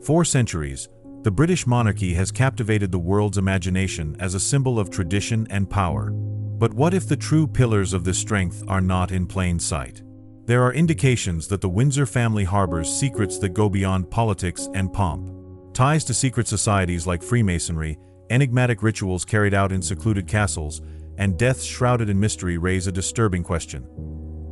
For centuries, the British monarchy has captivated the world's imagination as a symbol of tradition and power. But what if the true pillars of this strength are not in plain sight? There are indications that the Windsor family harbors secrets that go beyond politics and pomp. Ties to secret societies like Freemasonry, enigmatic rituals carried out in secluded castles, and deaths shrouded in mystery raise a disturbing question.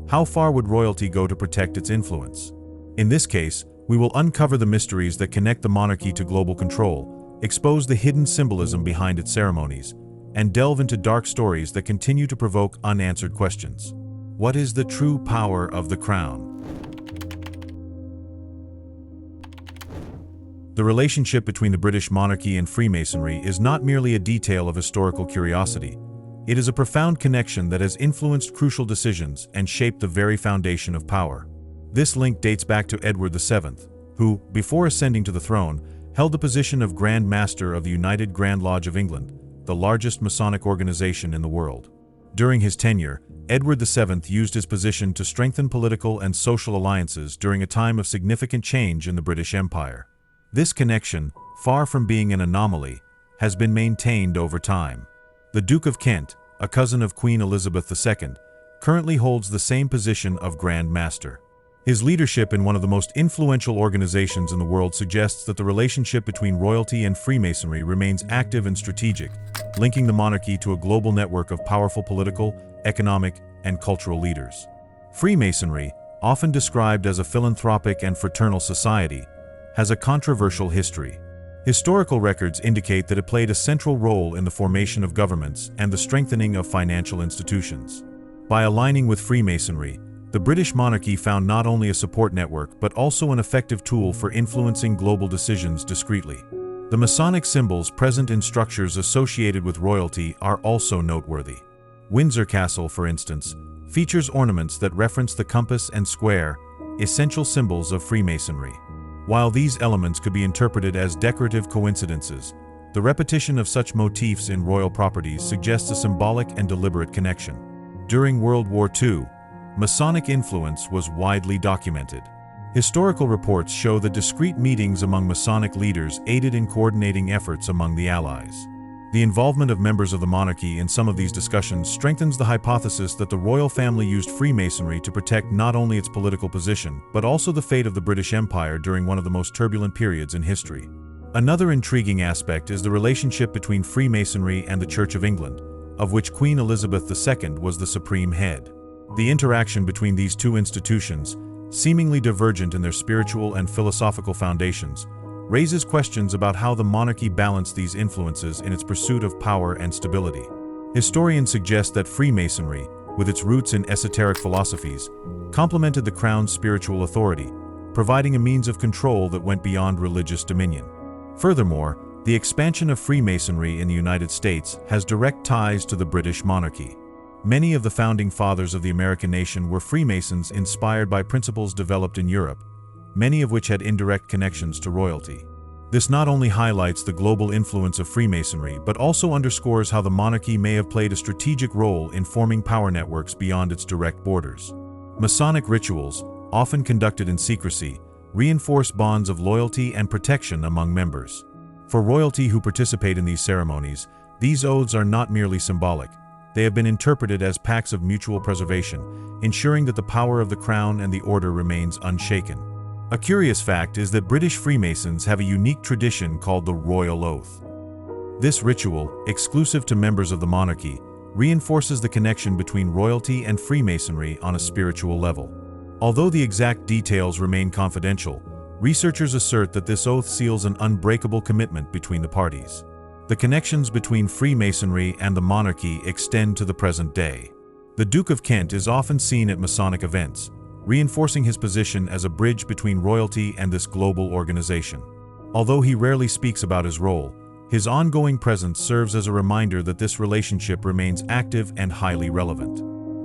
How far would royalty go to protect its influence? In this case, we will uncover the mysteries that connect the monarchy to global control, expose the hidden symbolism behind its ceremonies, and delve into dark stories that continue to provoke unanswered questions. What is the true power of the crown? The relationship between the British monarchy and Freemasonry is not merely a detail of historical curiosity. It is a profound connection that has influenced crucial decisions and shaped the very foundation of power. This link dates back to Edward VII, who, before ascending to the throne, held the position of Grand Master of the United Grand Lodge of England, the largest Masonic organization in the world. During his tenure, Edward VII used his position to strengthen political and social alliances during a time of significant change in the British Empire. This connection, far from being an anomaly, has been maintained over time. The Duke of Kent, a cousin of Queen Elizabeth II, currently holds the same position of Grand Master. His leadership in one of the most influential organizations in the world suggests that the relationship between royalty and Freemasonry remains active and strategic, linking the monarchy to a global network of powerful political, economic, and cultural leaders. Freemasonry, often described as a philanthropic and fraternal society, has a controversial history. Historical records indicate that it played a central role in the formation of governments and the strengthening of financial institutions. By aligning with Freemasonry, the British monarchy found not only a support network but also an effective tool for influencing global decisions discreetly. The Masonic symbols present in structures associated with royalty are also noteworthy. Windsor Castle, for instance, features ornaments that reference the compass and square, essential symbols of Freemasonry. While these elements could be interpreted as decorative coincidences, the repetition of such motifs in royal properties suggests a symbolic and deliberate connection. During World War II, Masonic influence was widely documented. Historical reports show that discreet meetings among Masonic leaders aided in coordinating efforts among the Allies. The involvement of members of the monarchy in some of these discussions strengthens the hypothesis that the royal family used Freemasonry to protect not only its political position, but also the fate of the British Empire during one of the most turbulent periods in history. Another intriguing aspect is the relationship between Freemasonry and the Church of England, of which Queen Elizabeth II was the supreme head. The interaction between these two institutions, seemingly divergent in their spiritual and philosophical foundations, raises questions about how the monarchy balanced these influences in its pursuit of power and stability. Historians suggest that Freemasonry, with its roots in esoteric philosophies, complemented the crown's spiritual authority, providing a means of control that went beyond religious dominion. Furthermore, the expansion of Freemasonry in the United States has direct ties to the British monarchy. Many of the founding fathers of the American nation were Freemasons inspired by principles developed in Europe, many of which had indirect connections to royalty. This not only highlights the global influence of Freemasonry, but also underscores how the monarchy may have played a strategic role in forming power networks beyond its direct borders. Masonic rituals, often conducted in secrecy, reinforce bonds of loyalty and protection among members. For royalty who participate in these ceremonies, these oaths are not merely symbolic. They have been interpreted as pacts of mutual preservation, ensuring that the power of the crown and the order remains unshaken. A curious fact is that British Freemasons have a unique tradition called the Royal Oath. This ritual, exclusive to members of the monarchy, reinforces the connection between royalty and Freemasonry on a spiritual level. Although the exact details remain confidential, researchers assert that this oath seals an unbreakable commitment between the parties. The connections between Freemasonry and the monarchy extend to the present day. The Duke of Kent is often seen at Masonic events, reinforcing his position as a bridge between royalty and this global organization. Although he rarely speaks about his role, his ongoing presence serves as a reminder that this relationship remains active and highly relevant.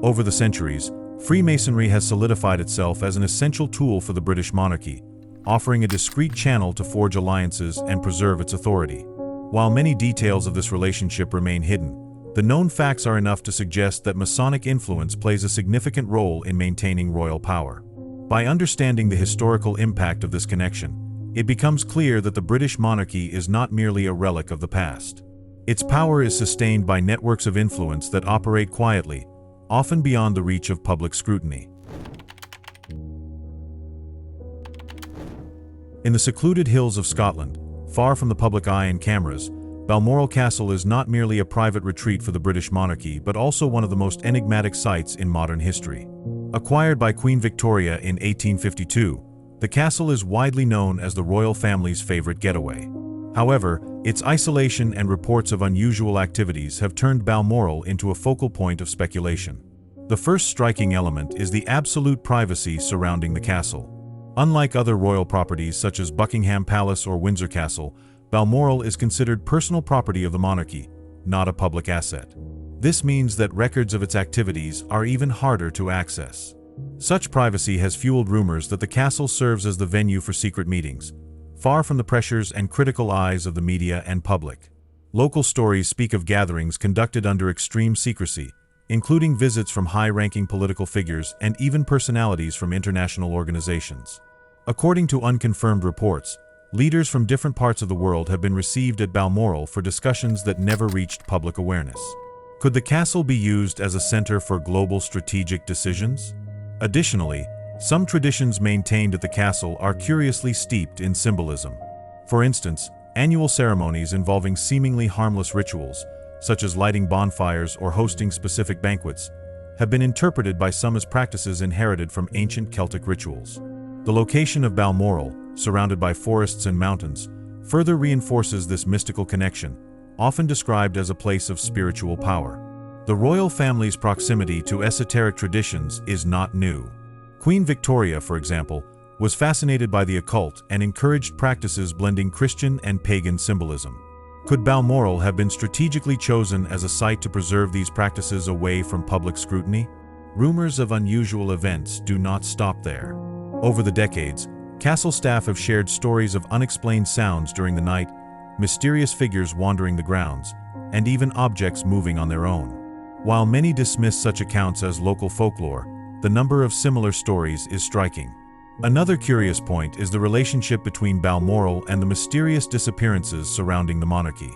Over the centuries, Freemasonry has solidified itself as an essential tool for the British monarchy, offering a discreet channel to forge alliances and preserve its authority. While many details of this relationship remain hidden, The known facts are enough to suggest that Masonic influence plays a significant role in maintaining royal power. By understanding the historical impact of this connection, it becomes clear that the British monarchy is not merely a relic of the past. Its power is sustained by networks of influence that operate quietly, often beyond the reach of public scrutiny. In the secluded hills of Scotland, far from the public eye and cameras, Balmoral Castle is not merely a private retreat for the British monarchy but also one of the most enigmatic sites in modern history. Acquired by Queen Victoria in 1852, the castle is widely known as the royal family's favorite getaway. However, its isolation and reports of unusual activities have turned Balmoral into a focal point of speculation. The first striking element is the absolute privacy surrounding the castle. Unlike other royal properties such as Buckingham Palace or Windsor Castle, Balmoral is considered personal property of the monarchy, not a public asset. This means that records of its activities are even harder to access. Such privacy has fueled rumors that the castle serves as the venue for secret meetings, far from the pressures and critical eyes of the media and public. Local stories speak of gatherings conducted under extreme secrecy, including visits from high-ranking political figures and even personalities from international organizations. According to unconfirmed reports, leaders from different parts of the world have been received at Balmoral for discussions that never reached public awareness. Could the castle be used as a center for global strategic decisions? Additionally, some traditions maintained at the castle are curiously steeped in symbolism. For instance, annual ceremonies involving seemingly harmless rituals, such as lighting bonfires or hosting specific banquets, have been interpreted by some as practices inherited from ancient Celtic rituals. The location of Balmoral, surrounded by forests and mountains, further reinforces this mystical connection, often described as a place of spiritual power. The royal family's proximity to esoteric traditions is not new. Queen Victoria, for example, was fascinated by the occult and encouraged practices blending Christian and pagan symbolism. Could Balmoral have been strategically chosen as a site to preserve these practices away from public scrutiny? Rumors of unusual events do not stop there. Over the decades, castle staff have shared stories of unexplained sounds during the night, mysterious figures wandering the grounds, and even objects moving on their own. While many dismiss such accounts as local folklore, the number of similar stories is striking. Another curious point is the relationship between Balmoral and the mysterious disappearances surrounding the monarchy.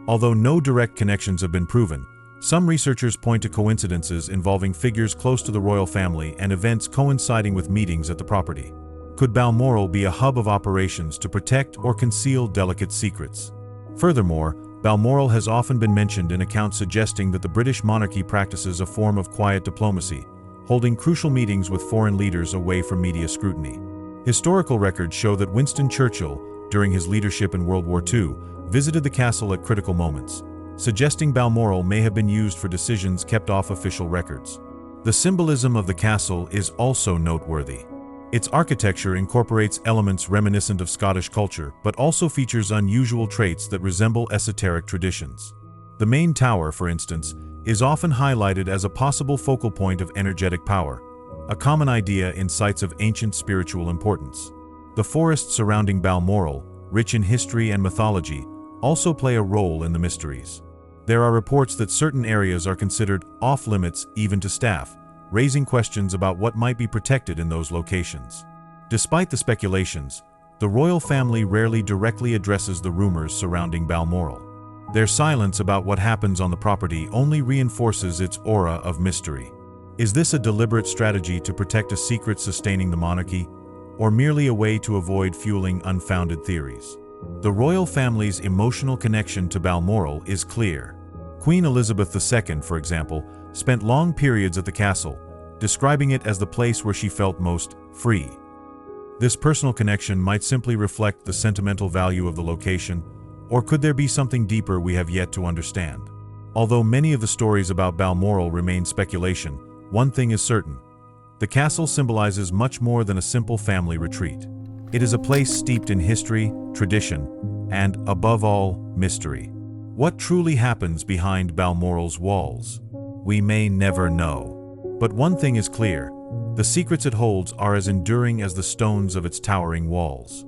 Although no direct connections have been proven, some researchers point to coincidences involving figures close to the royal family and events coinciding with meetings at the property. Could Balmoral be a hub of operations to protect or conceal delicate secrets? Furthermore, Balmoral has often been mentioned in accounts suggesting that the British monarchy practices a form of quiet diplomacy, holding crucial meetings with foreign leaders away from media scrutiny. Historical records show that Winston Churchill, during his leadership in World War II, visited the castle at critical moments, suggesting Balmoral may have been used for decisions kept off official records. The symbolism of the castle is also noteworthy. Its architecture incorporates elements reminiscent of Scottish culture, but also features unusual traits that resemble esoteric traditions. The main tower, for instance, is often highlighted as a possible focal point of energetic power, a common idea in sites of ancient spiritual importance. The forests surrounding Balmoral, rich in history and mythology, also play a role in the mysteries. There are reports that certain areas are considered off-limits even to staff, raising questions about what might be protected in those locations. Despite the speculations, the royal family rarely directly addresses the rumors surrounding Balmoral. Their silence about what happens on the property only reinforces its aura of mystery. Is this a deliberate strategy to protect a secret sustaining the monarchy, or merely a way to avoid fueling unfounded theories? The royal family's emotional connection to Balmoral is clear. Queen Elizabeth II, for example, spent long periods at the castle, describing it as the place where she felt most free. This personal connection might simply reflect the sentimental value of the location, or could there be something deeper we have yet to understand? Although many of the stories about Balmoral remain speculation, one thing is certain: the castle symbolizes much more than a simple family retreat. It is a place steeped in history, tradition, and, above all, mystery. What truly happens behind Balmoral's walls? We may never know. But one thing is clear: the secrets it holds are as enduring as the stones of its towering walls.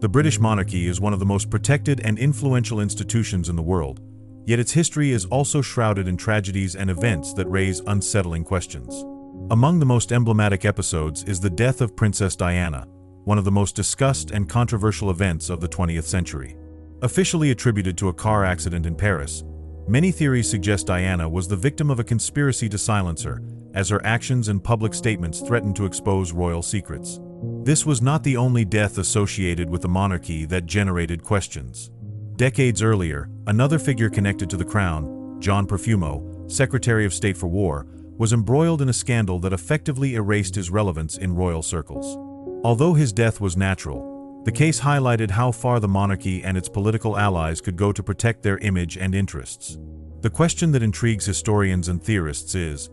The British monarchy is one of the most protected and influential institutions in the world, yet its history is also shrouded in tragedies and events that raise unsettling questions. Among the most emblematic episodes is the death of Princess Diana, one of the most discussed and controversial events of the 20th century. Officially attributed to a car accident in Paris, many theories suggest Diana was the victim of a conspiracy to silence her, as her actions and public statements threatened to expose royal secrets. This was not the only death associated with the monarchy that generated questions. Decades earlier, another figure connected to the crown, John Profumo, Secretary of State for War, was embroiled in a scandal that effectively erased his relevance in royal circles. Although his death was natural, the case highlighted how far the monarchy and its political allies could go to protect their image and interests. The question that intrigues historians and theorists is,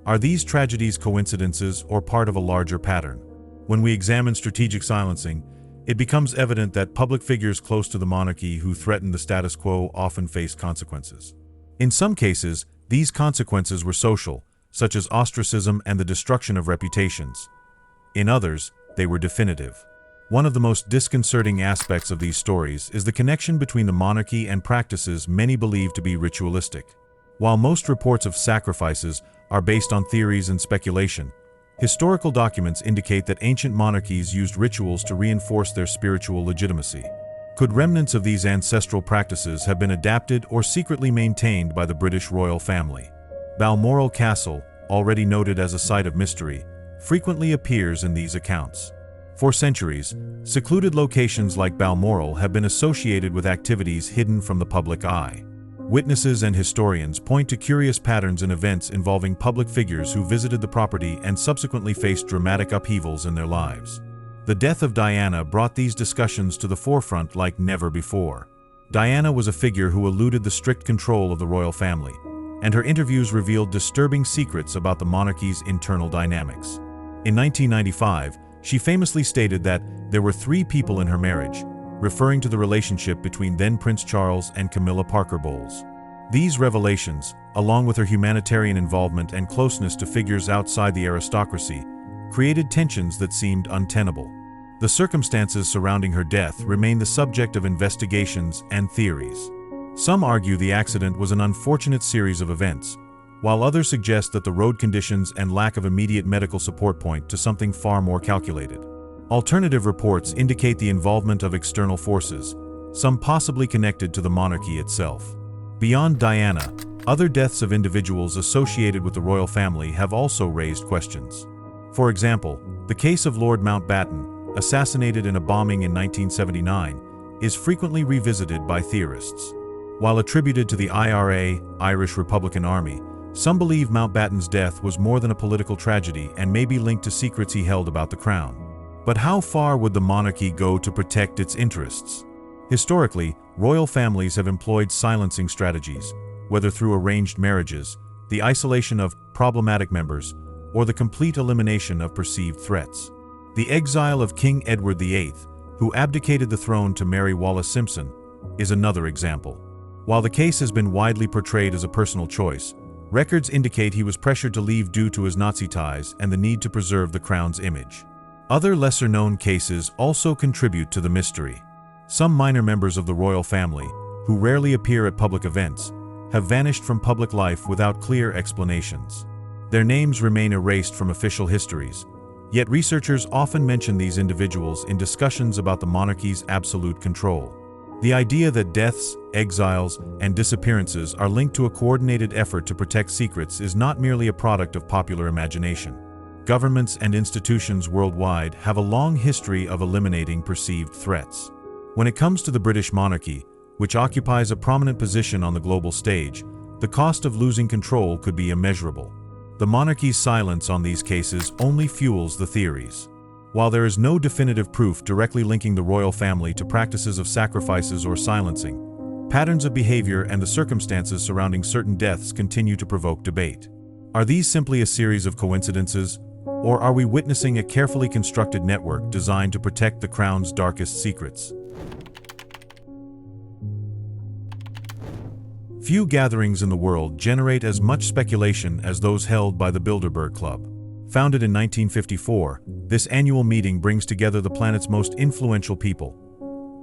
are these tragedies coincidences or part of a larger pattern? When we examine strategic silencing, it becomes evident that public figures close to the monarchy who threaten the status quo often face consequences. In some cases, these consequences were social, such as ostracism and the destruction of reputations. In others, they were definitive. One of the most disconcerting aspects of these stories is the connection between the monarchy and practices many believe to be ritualistic. While most reports of sacrifices are based on theories and speculation, historical documents indicate that ancient monarchies used rituals to reinforce their spiritual legitimacy. Could remnants of these ancestral practices have been adapted or secretly maintained by the British royal family? Balmoral Castle, already noted as a site of mystery, frequently appears in these accounts. For centuries, secluded locations like Balmoral have been associated with activities hidden from the public eye. Witnesses and historians point to curious patterns in events involving public figures who visited the property and subsequently faced dramatic upheavals in their lives. The death of Diana brought these discussions to the forefront like never before. Diana was a figure who eluded the strict control of the royal family, and her interviews revealed disturbing secrets about the monarchy's internal dynamics. In 1995, she famously stated that there were 3 people in her marriage, referring to the relationship between then Prince Charles and Camilla Parker Bowles. These revelations, along with her humanitarian involvement and closeness to figures outside the aristocracy, created tensions that seemed untenable. The circumstances surrounding her death remain the subject of investigations and theories. Some argue the accident was an unfortunate series of events, while others suggest that the road conditions and lack of immediate medical support point to something far more calculated. Alternative reports indicate the involvement of external forces, some possibly connected to the monarchy itself. Beyond Diana, other deaths of individuals associated with the royal family have also raised questions. For example, the case of Lord Mountbatten, assassinated in a bombing in 1979, is frequently revisited by theorists. While attributed to the IRA, Irish Republican Army, some believe Mountbatten's death was more than a political tragedy and may be linked to secrets he held about the crown. But how far would the monarchy go to protect its interests? Historically, royal families have employed silencing strategies, whether through arranged marriages, the isolation of problematic members, or the complete elimination of perceived threats. The exile of King Edward VIII, who abdicated the throne to Mary Wallace Simpson, is another example. While the case has been widely portrayed as a personal choice, records indicate he was pressured to leave due to his Nazi ties and the need to preserve the crown's image. Other lesser-known cases also contribute to the mystery. Some minor members of the royal family, who rarely appear at public events, have vanished from public life without clear explanations. Their names remain erased from official histories, yet researchers often mention these individuals in discussions about the monarchy's absolute control. The idea that deaths, exiles, and disappearances are linked to a coordinated effort to protect secrets is not merely a product of popular imagination. Governments and institutions worldwide have a long history of eliminating perceived threats. When it comes to the British monarchy, which occupies a prominent position on the global stage, the cost of losing control could be immeasurable. The monarchy's silence on these cases only fuels the theories. While there is no definitive proof directly linking the royal family to practices of sacrifices or silencing, patterns of behavior and the circumstances surrounding certain deaths continue to provoke debate. Are these simply a series of coincidences, or are we witnessing a carefully constructed network designed to protect the crown's darkest secrets? Few gatherings in the world generate as much speculation as those held by the Bilderberg Club. Founded in 1954, this annual meeting brings together the planet's most influential people,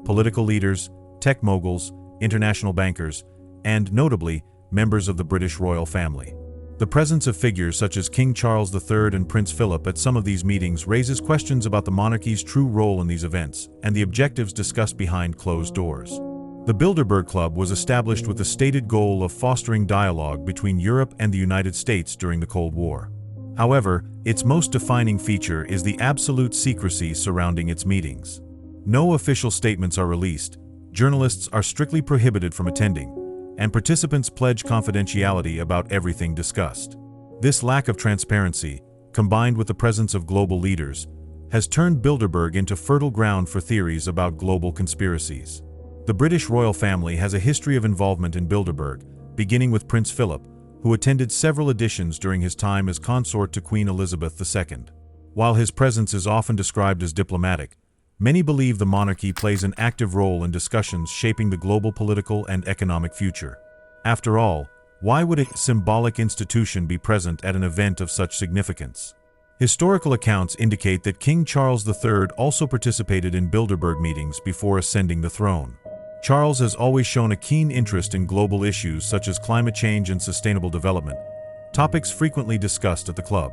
political leaders, tech moguls, international bankers, and, notably, members of the British royal family. The presence of figures such as King Charles III and Prince Philip at some of these meetings raises questions about the monarchy's true role in these events and the objectives discussed behind closed doors. The Bilderberg Club was established with the stated goal of fostering dialogue between Europe and the United States during the Cold War. However, its most defining feature is the absolute secrecy surrounding its meetings. No official statements are released, journalists are strictly prohibited from attending, and participants pledge confidentiality about everything discussed. This lack of transparency, combined with the presence of global leaders, has turned Bilderberg into fertile ground for theories about global conspiracies. The British royal family has a history of involvement in Bilderberg, beginning with Prince Philip, who attended several editions during his time as consort to Queen Elizabeth II. While his presence is often described as diplomatic, many believe the monarchy plays an active role in discussions shaping the global political and economic future. After all, why would a symbolic institution be present at an event of such significance? Historical accounts indicate that King Charles III also participated in Bilderberg meetings before ascending the throne. Charles has always shown a keen interest in global issues such as climate change and sustainable development, topics frequently discussed at the club.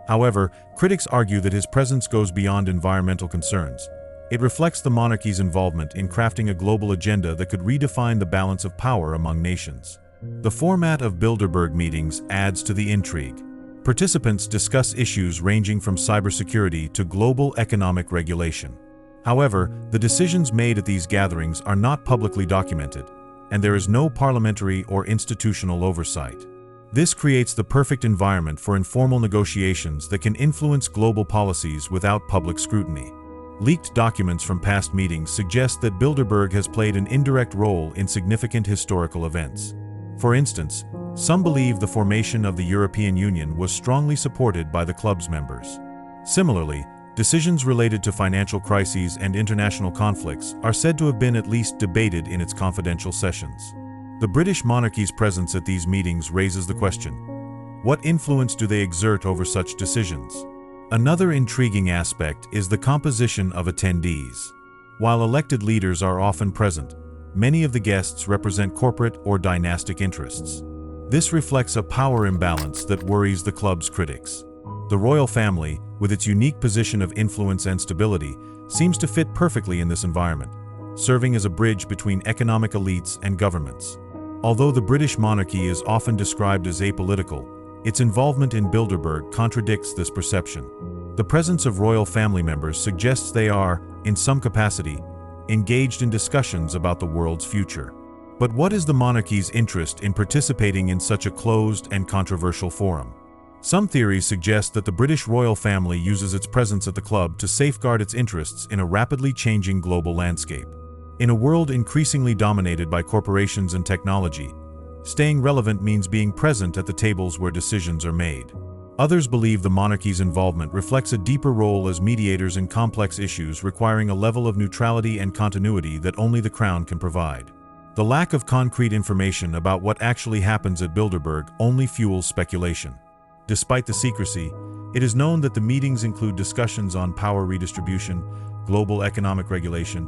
However, critics argue that his presence goes beyond environmental concerns. It reflects the monarchy's involvement in crafting a global agenda that could redefine the balance of power among nations. The format of Bilderberg meetings adds to the intrigue. Participants discuss issues ranging from cybersecurity to global economic regulation. However, the decisions made at these gatherings are not publicly documented, and there is no parliamentary or institutional oversight. This creates the perfect environment for informal negotiations that can influence global policies without public scrutiny. Leaked documents from past meetings suggest that Bilderberg has played an indirect role in significant historical events. For instance, some believe the formation of the European Union was strongly supported by the club's members. Similarly, decisions related to financial crises and international conflicts are said to have been at least debated in its confidential sessions. The British monarchy's presence at these meetings raises the question: what influence do they exert over such decisions? Another intriguing aspect is the composition of attendees. While elected leaders are often present, many of the guests represent corporate or dynastic interests. This reflects a power imbalance that worries the club's critics. The royal family, with its unique position of influence and stability, seems to fit perfectly in this environment, serving as a bridge between economic elites and governments. Although the British monarchy is often described as apolitical, its involvement in Bilderberg contradicts this perception. The presence of royal family members suggests they are, in some capacity, engaged in discussions about the world's future. But what is the monarchy's interest in participating in such a closed and controversial forum? Some theories suggest that the British royal family uses its presence at the club to safeguard its interests in a rapidly changing global landscape. In a world increasingly dominated by corporations and technology, staying relevant means being present at the tables where decisions are made. Others believe the monarchy's involvement reflects a deeper role as mediators in complex issues requiring a level of neutrality and continuity that only the crown can provide. The lack of concrete information about what actually happens at Bilderberg only fuels speculation. Despite the secrecy, it is known that the meetings include discussions on power redistribution, global economic regulation,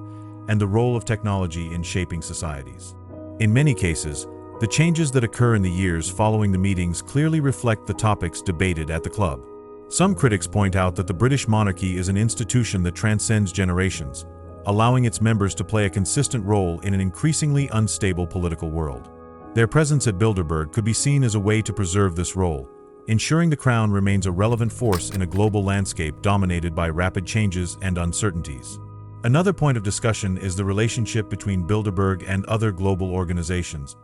and the role of technology in shaping societies. In many cases, the changes that occur in the years following the meetings clearly reflect the topics debated at the club. Some critics point out that the British monarchy is an institution that transcends generations, allowing its members to play a consistent role in an increasingly unstable political world. Their presence at Bilderberg could be seen as a way to preserve this role, ensuring the crown remains a relevant force in a global landscape dominated by rapid changes and uncertainties. Another point of discussion is the relationship between Bilderberg and other global organizations,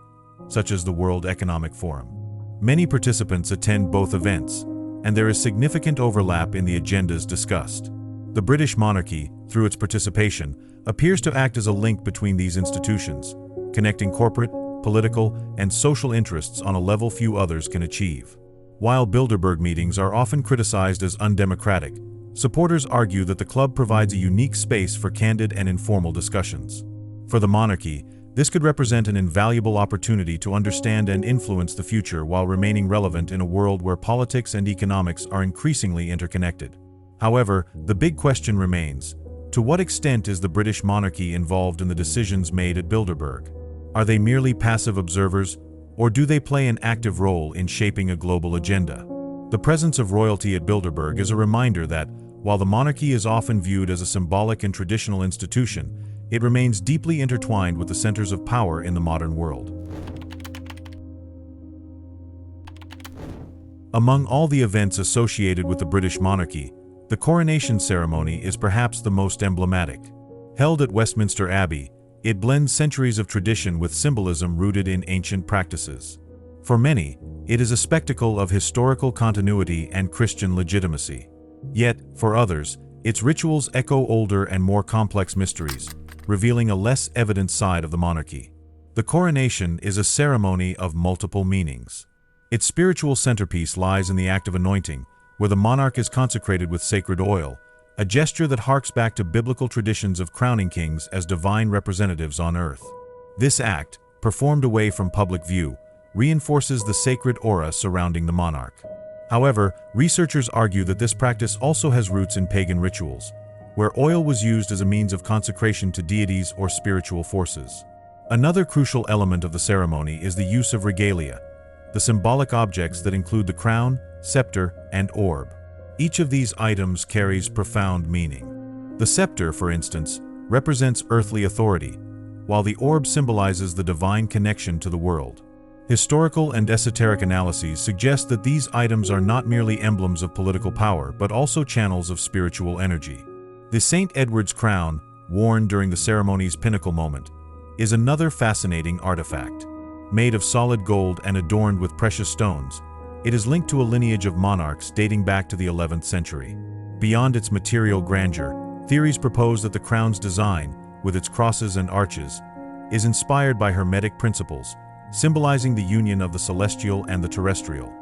such as the World Economic Forum. Many participants attend both events, and there is significant overlap in the agendas discussed. The British monarchy, through its participation, appears to act as a link between these institutions, connecting corporate, political, and social interests on a level few others can achieve. While Bilderberg meetings are often criticized as undemocratic, supporters argue that the club provides a unique space for candid and informal discussions. For the monarchy, this could represent an invaluable opportunity to understand and influence the future while remaining relevant in a world where politics and economics are increasingly interconnected. However, the big question remains: To what extent is the British monarchy involved in the decisions made at Bilderberg? Are they merely passive observers, or do they play an active role in shaping a global agenda? The presence of royalty at Bilderberg is a reminder that, while the monarchy is often viewed as a symbolic and traditional institution, it remains deeply intertwined with the centers of power in the modern world. Among all the events associated with the British monarchy, the coronation ceremony is perhaps the most emblematic. Held at Westminster Abbey, it blends centuries of tradition with symbolism rooted in ancient practices. For many, it is a spectacle of historical continuity and Christian legitimacy. Yet, for others, its rituals echo older and more complex mysteries, revealing a less evident side of the monarchy. The coronation is a ceremony of multiple meanings. Its spiritual centerpiece lies in the act of anointing, where the monarch is consecrated with sacred oil, a gesture that harks back to biblical traditions of crowning kings as divine representatives on earth. This act, performed away from public view, reinforces the sacred aura surrounding the monarch. However, researchers argue that this practice also has roots in pagan rituals, where oil was used as a means of consecration to deities or spiritual forces. Another crucial element of the ceremony is the use of regalia, the symbolic objects that include the crown, scepter, and orb. Each of these items carries profound meaning. The scepter, for instance, represents earthly authority, while the orb symbolizes the divine connection to the world. Historical and esoteric analyses suggest that these items are not merely emblems of political power, but also channels of spiritual energy. The St. Edward's crown, worn during the ceremony's pinnacle moment, is another fascinating artifact. Made of solid gold and adorned with precious stones, it is linked to a lineage of monarchs dating back to the 11th century. Beyond its material grandeur, theories propose that the crown's design, with its crosses and arches, is inspired by Hermetic principles, symbolizing the union of the celestial and the terrestrial.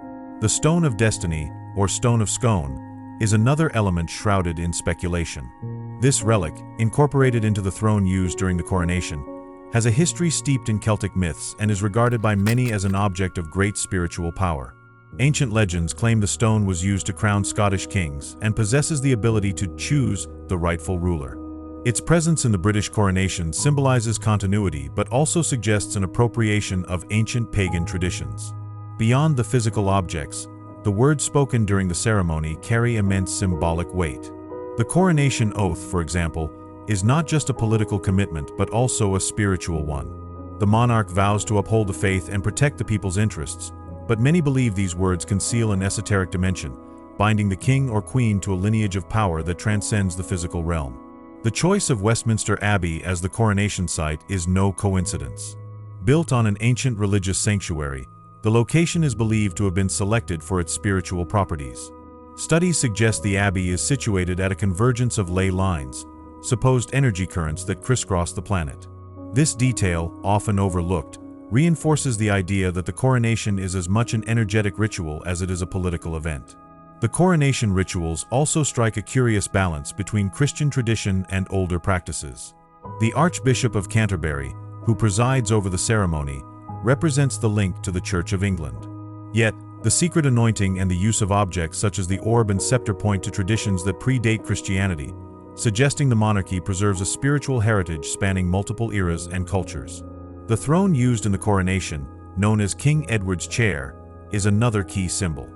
The Stone of Destiny, or Stone of Scone, is another element shrouded in speculation. This relic, incorporated into the throne used during the coronation, has a history steeped in Celtic myths and is regarded by many as an object of great spiritual power. Ancient legends claim the stone was used to crown Scottish kings and possesses the ability to choose the rightful ruler. Its presence in the British coronation symbolizes continuity but also suggests an appropriation of ancient pagan traditions. Beyond the physical objects, the words spoken during the ceremony carry immense symbolic weight. The coronation oath, for example, is not just a political commitment but also a spiritual one. The monarch vows to uphold the faith and protect the people's interests, but many believe these words conceal an esoteric dimension, binding the king or queen to a lineage of power that transcends the physical realm. The choice of Westminster Abbey as the coronation site is no coincidence. Built on an ancient religious sanctuary, the location is believed to have been selected for its spiritual properties. Studies suggest the abbey is situated at a convergence of ley lines, supposed energy currents that crisscross the planet. This detail, often overlooked, reinforces the idea that the coronation is as much an energetic ritual as it is a political event. The coronation rituals also strike a curious balance between Christian tradition and older practices. The Archbishop of Canterbury, who presides over the ceremony, represents the link to the Church of England. Yet, the secret anointing and the use of objects such as the orb and scepter point to traditions that predate Christianity, suggesting the monarchy preserves a spiritual heritage spanning multiple eras and cultures. The throne used in the coronation, known as King Edward's chair, is another key symbol.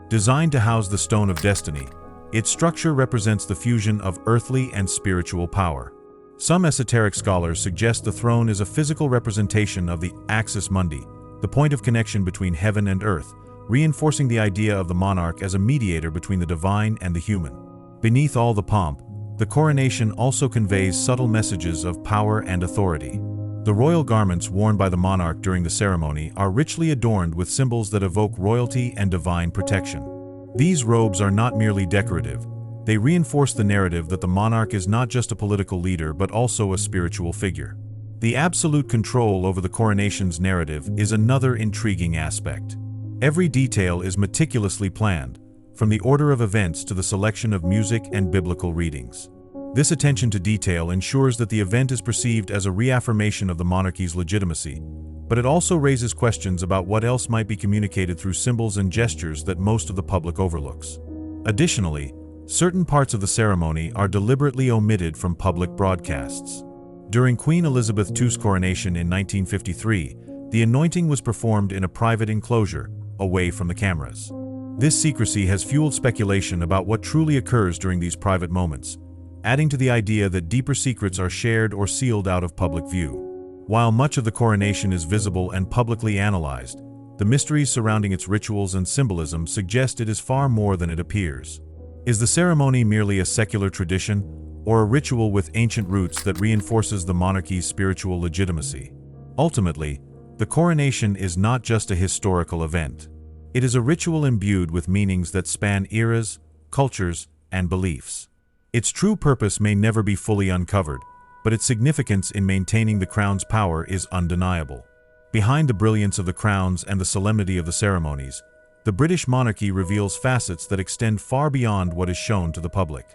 Designed to house the Stone of Destiny, its structure represents the fusion of earthly and spiritual power. Some esoteric scholars suggest the throne is a physical representation of the axis mundi, the point of connection between heaven and earth, reinforcing the idea of the monarch as a mediator between the divine and the human. Beneath all the pomp, the coronation also conveys subtle messages of power and authority. The royal garments worn by the monarch during the ceremony are richly adorned with symbols that evoke royalty and divine protection. These robes are not merely decorative, they reinforce the narrative that the monarch is not just a political leader but also a spiritual figure. The absolute control over the coronation's narrative is another intriguing aspect. Every detail is meticulously planned, from the order of events to the selection of music and biblical readings. This attention to detail ensures that the event is perceived as a reaffirmation of the monarchy's legitimacy, but it also raises questions about what else might be communicated through symbols and gestures that most of the public overlooks. Additionally, Certain parts of the ceremony are deliberately omitted from public broadcasts. During Queen Elizabeth II's coronation in 1953, the anointing was performed in a private enclosure, away from the cameras. This secrecy has fueled speculation about what truly occurs during these private moments, adding to the idea that deeper secrets are shared or sealed out of public view. While much of the coronation is visible and publicly analyzed, the mysteries surrounding its rituals and symbolism suggest it is far more than it appears. Is the ceremony merely a secular tradition, or a ritual with ancient roots that reinforces the monarchy's spiritual legitimacy? Ultimately, the coronation is not just a historical event. It is a ritual imbued with meanings that span eras, cultures, and beliefs. Its true purpose may never be fully uncovered, but its significance in maintaining the crown's power is undeniable. Behind the brilliance of the crowns and the solemnity of the ceremonies, the British monarchy reveals facets that extend far beyond what is shown to the public.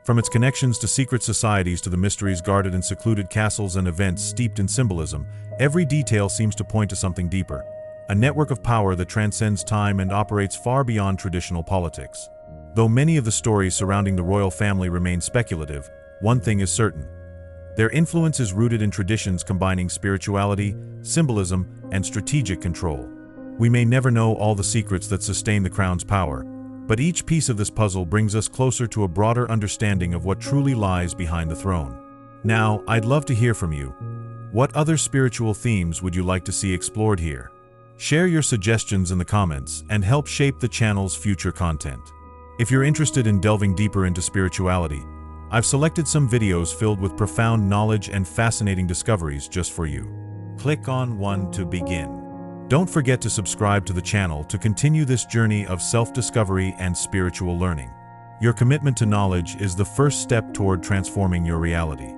From its connections to secret societies to the mysteries guarded in secluded castles and events steeped in symbolism, every detail seems to point to something deeper, a network of power that transcends time and operates far beyond traditional politics. Though many of the stories surrounding the royal family remain speculative, one thing is certain. Their influence is rooted in traditions combining spirituality, symbolism, and strategic control. We may never know all the secrets that sustain the crown's power, but each piece of this puzzle brings us closer to a broader understanding of what truly lies behind the throne. Now, I'd love to hear from you. What other spiritual themes would you like to see explored here? Share your suggestions in the comments and help shape the channel's future content. If you're interested in delving deeper into spirituality, I've selected some videos filled with profound knowledge and fascinating discoveries just for you. Click on one to begin. Don't forget to subscribe to the channel to continue this journey of self-discovery and spiritual learning. Your commitment to knowledge is the first step toward transforming your reality.